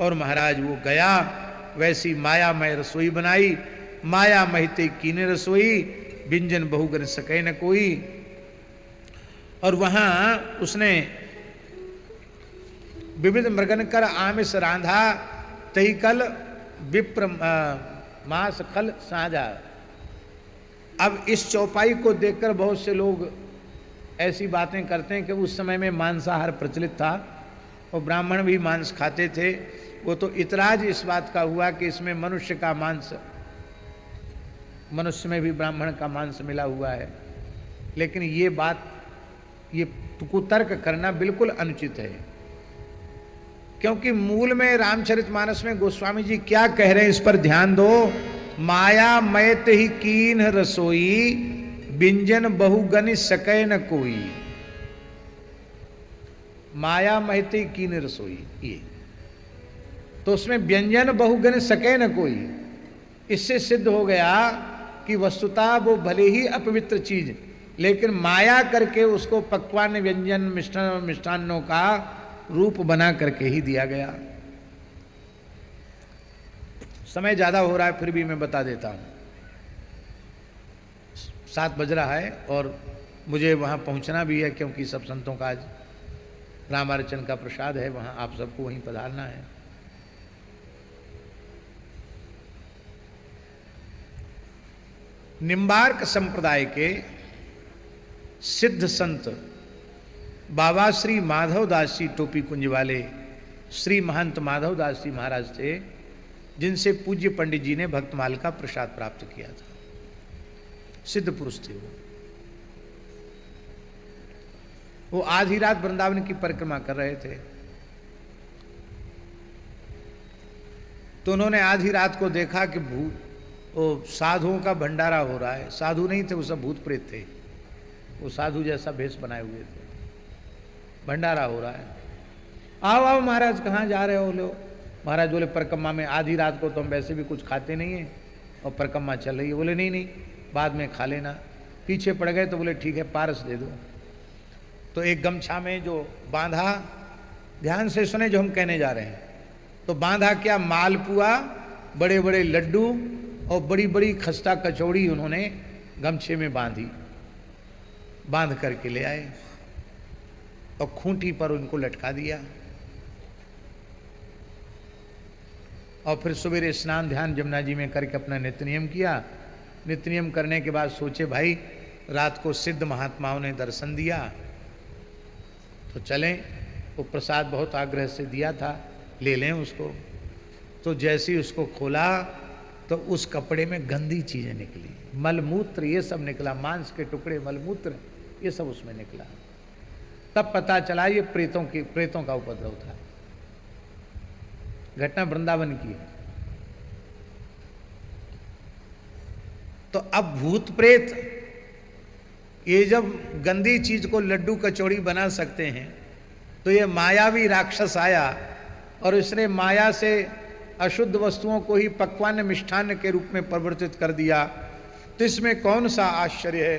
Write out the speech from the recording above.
और महाराज वो गया, वैसी मायामय रसोई बनाई। माया महिते कीने रसोई, व्यंजन बहुगन सके न कोई। और वहां उसने विविध मृगन कर आमिष रांधा, तही कल विप्र मास खल साझा। अब इस चौपाई को देखकर बहुत से लोग ऐसी बातें करते हैं कि उस समय में मांसाहार प्रचलित था और ब्राह्मण भी मांस खाते थे। वो तो इतराज इस बात का हुआ कि इसमें मनुष्य का मांस, मनुष्य में भी ब्राह्मण का मांस मिला हुआ है। लेकिन ये बात, ये कुतर्क करना बिल्कुल अनुचित है, क्योंकि मूल में रामचरितमानस में गोस्वामी जी क्या कह रहे हैं इस पर ध्यान दो। माया मैत ही कीन रसोई, व्यंजन बहुगनि सकै न कोई। माया मैत ही कीन रसोई, ये तो उसमें व्यंजन बहुगनि सकै न कोई। इससे सिद्ध हो गया कि वस्तुतः वो भले ही अपवित्र चीज, लेकिन माया करके उसको पकवान व्यंजन मिष्टान्नों का रूप बना करके ही दिया गया। समय ज्यादा हो रहा है, फिर भी मैं बता देता हूं। 7 बज रहा है और मुझे वहां पहुंचना भी है, क्योंकि सब संतों का आज रामार्चन का प्रसाद है, वहां आप सबको वहीं पधारना है। निम्बार्क संप्रदाय के सिद्ध संत बाबा श्री माधवदास जी टोपी कुंज वाले श्री महंत माधवदास जी महाराज थे, जिनसे पूज्य पंडित जी ने भक्तमाल का प्रसाद प्राप्त किया था। सिद्ध पुरुष थे वो आधी रात वृंदावन की परिक्रमा कर रहे थे, तो उन्होंने आधी रात को देखा कि वो साधुओं का भंडारा हो रहा है। साधु नहीं थे वो, सब भूत प्रेत थे। वो साधु जैसा भेष बनाए हुए थे, भंडारा हो रहा है। आओ आओ महाराज, कहाँ जा रहे हो लो? महाराज बोले परिक्रमा में, आधी रात को तो हम वैसे भी कुछ खाते नहीं है और परिक्रमा चल रही है। बोले नहीं नहीं, बाद में खा लेना। पीछे पड़ गए तो बोले ठीक है, पारस दे दो। तो एक गमछा में जो बांधा, ध्यान से सुने जो हम कहने जा रहे हैं, तो बांधा क्या, मालपुआ, बड़े बड़े लड्डू और बड़ी बड़ी खस्ता कचौड़ी उन्होंने गमछे में बांधी, बांध करके ले आए और खूंटी पर उनको लटका दिया। और फिर सवेरे स्नान ध्यान जमुना जी में करके अपना नित्य नियम किया। नित्य नियम करने के बाद सोचे भाई रात को सिद्ध महात्माओं ने दर्शन दिया तो चलें, वो प्रसाद बहुत आग्रह से दिया था, ले लें उसको। तो जैसे ही उसको खोला तो उस कपड़े में गंदी चीजें निकली, मलमूत्र ये सब निकला, मांस के टुकड़े, मलमूत्र ये सब उसमें निकला। तब पता चला ये प्रेतों का उपद्रव था। घटना वृंदावन की है। तो अब भूत प्रेत ये जब गंदी चीज को लड्डू कचौड़ी बना सकते हैं, तो ये मायावी राक्षस आया और इसने माया से अशुद्ध वस्तुओं को ही पकवान मिष्ठान्न के रूप में परिवर्तित कर दिया। तो इसमें कौन सा आश्चर्य है